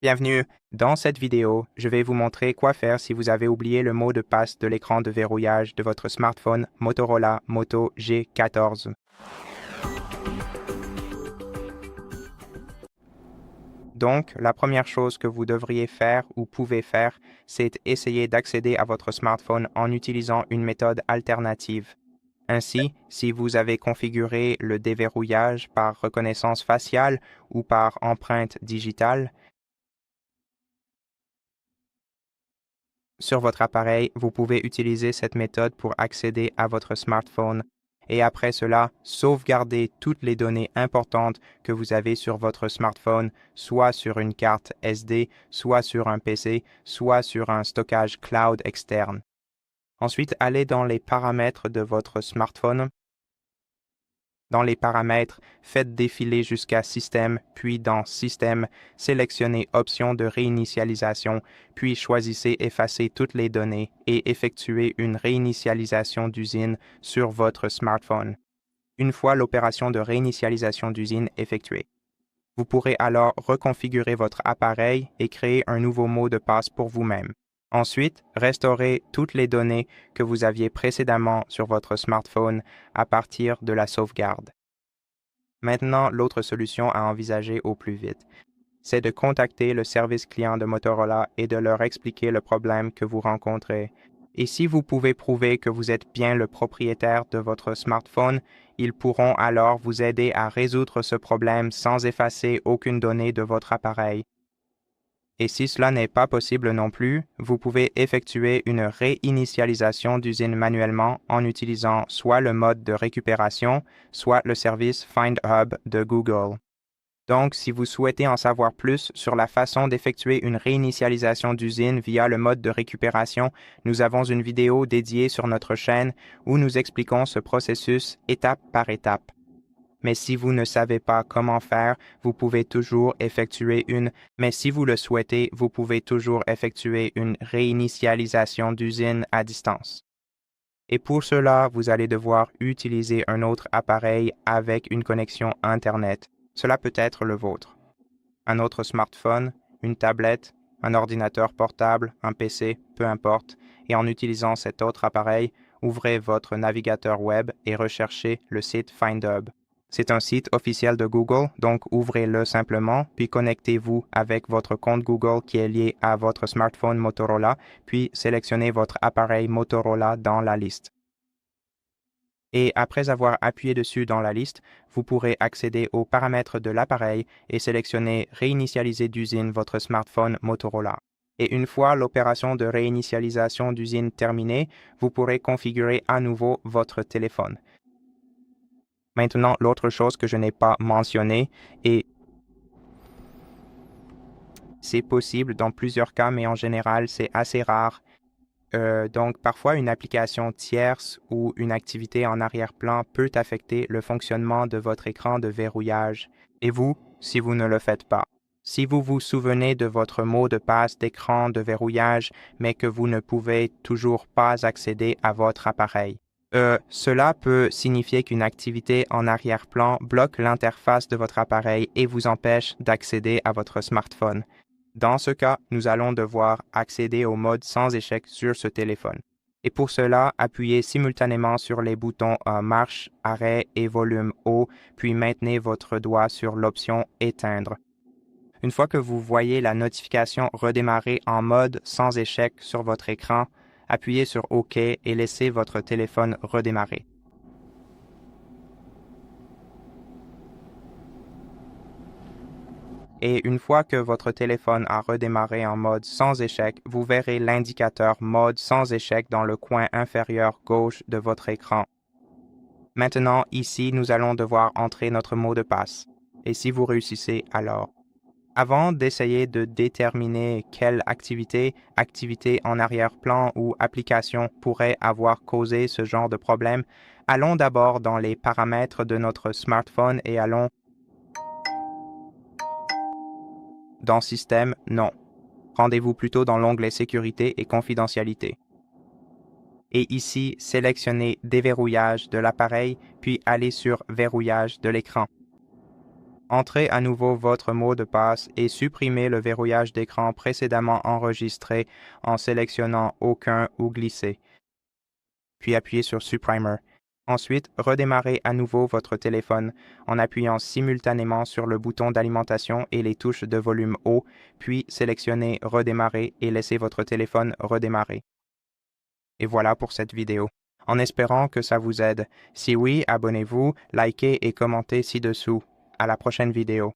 Bienvenue. Dans cette vidéo, je vais vous montrer quoi faire si vous avez oublié le mot de passe de l'écran de verrouillage de votre smartphone Motorola Moto G14. Donc, la première chose que vous devriez faire ou pouvez faire, c'est essayer d'accéder à votre smartphone en utilisant une méthode alternative. Ainsi, si vous avez configuré le déverrouillage par reconnaissance faciale ou par empreinte digitale, sur votre appareil, vous pouvez utiliser cette méthode pour accéder à votre smartphone et après cela, sauvegarder toutes les données importantes que vous avez sur votre smartphone, soit sur une carte SD, soit sur un PC, soit sur un stockage cloud externe. Ensuite, allez dans les paramètres de votre smartphone. Dans les paramètres, faites défiler jusqu'à Système, puis dans Système, sélectionnez Option de réinitialisation, puis choisissez Effacer toutes les données et effectuez une réinitialisation d'usine sur votre smartphone. Une fois l'opération de réinitialisation d'usine effectuée, vous pourrez alors reconfigurer votre appareil et créer un nouveau mot de passe pour vous-même. Ensuite, restaurez toutes les données que vous aviez précédemment sur votre smartphone à partir de la sauvegarde. Maintenant, l'autre solution à envisager au plus vite, c'est de contacter le service client de Motorola et de leur expliquer le problème que vous rencontrez. Et si vous pouvez prouver que vous êtes bien le propriétaire de votre smartphone, ils pourront alors vous aider à résoudre ce problème sans effacer aucune donnée de votre appareil. Et si cela n'est pas possible non plus, vous pouvez effectuer une réinitialisation d'usine manuellement en utilisant soit le mode de récupération, soit le service Find Hub de Google. Donc, si vous souhaitez en savoir plus sur la façon d'effectuer une réinitialisation d'usine via le mode de récupération, nous avons une vidéo dédiée sur notre chaîne où nous expliquons ce processus étape par étape. Mais si vous ne savez pas comment faire, vous pouvez toujours effectuer mais si vous le souhaitez, vous pouvez toujours effectuer une réinitialisation d'usine à distance. Et pour cela, vous allez devoir utiliser un autre appareil avec une connexion Internet. Cela peut être le vôtre. Un autre smartphone, une tablette, un ordinateur portable, un PC, peu importe, et en utilisant cet autre appareil, ouvrez votre navigateur web et recherchez le site FindHub. C'est un site officiel de Google, donc ouvrez-le simplement, puis connectez-vous avec votre compte Google qui est lié à votre smartphone Motorola, puis sélectionnez votre appareil Motorola dans la liste. Et après avoir appuyé dessus dans la liste, vous pourrez accéder aux paramètres de l'appareil et sélectionner Réinitialiser d'usine votre smartphone Motorola. Et une fois l'opération de réinitialisation d'usine terminée, vous pourrez configurer à nouveau votre téléphone. Maintenant, l'autre chose que je n'ai pas mentionnée, et c'est possible dans plusieurs cas, mais en général, c'est assez rare. Donc, parfois, une application tierce ou une activité en arrière-plan peut affecter le fonctionnement de votre écran de verrouillage. Et vous, si vous ne le faites pas. Si vous vous souvenez de votre mot de passe d'écran de verrouillage, mais que vous ne pouvez toujours pas accéder à votre appareil. Cela peut signifier qu'une activité en arrière-plan bloque l'interface de votre appareil et vous empêche d'accéder à votre smartphone. Dans ce cas, nous allons devoir accéder au mode sans échec sur ce téléphone. Et pour cela, appuyez simultanément sur les boutons marche, arrêt et volume haut, puis maintenez votre doigt sur l'option Éteindre. Une fois que vous voyez la notification redémarrer en mode sans échec sur votre écran, appuyez sur OK et laissez votre téléphone redémarrer. Et une fois que votre téléphone a redémarré en mode sans échec, vous verrez l'indicateur mode sans échec dans le coin inférieur gauche de votre écran. Maintenant, ici, nous allons devoir entrer notre mot de passe. Et si vous réussissez, alors. Avant d'essayer de déterminer quelle activité en arrière-plan ou application pourrait avoir causé ce genre de problème, allons d'abord dans les paramètres de notre smartphone et allons dans Système, non. Rendez-vous plutôt dans l'onglet Sécurité et confidentialité. Et ici, sélectionnez Déverrouillage de l'appareil, puis allez sur Verrouillage de l'écran. Entrez à nouveau votre mot de passe et supprimez le verrouillage d'écran précédemment enregistré en sélectionnant Aucun ou Glisser, puis appuyez sur Supprimer. Ensuite, redémarrez à nouveau votre téléphone en appuyant simultanément sur le bouton d'alimentation et les touches de volume haut, puis sélectionnez Redémarrer et laissez votre téléphone redémarrer. Et voilà pour cette vidéo. En espérant que ça vous aide. Si oui, abonnez-vous, likez et commentez ci-dessous. À la prochaine vidéo.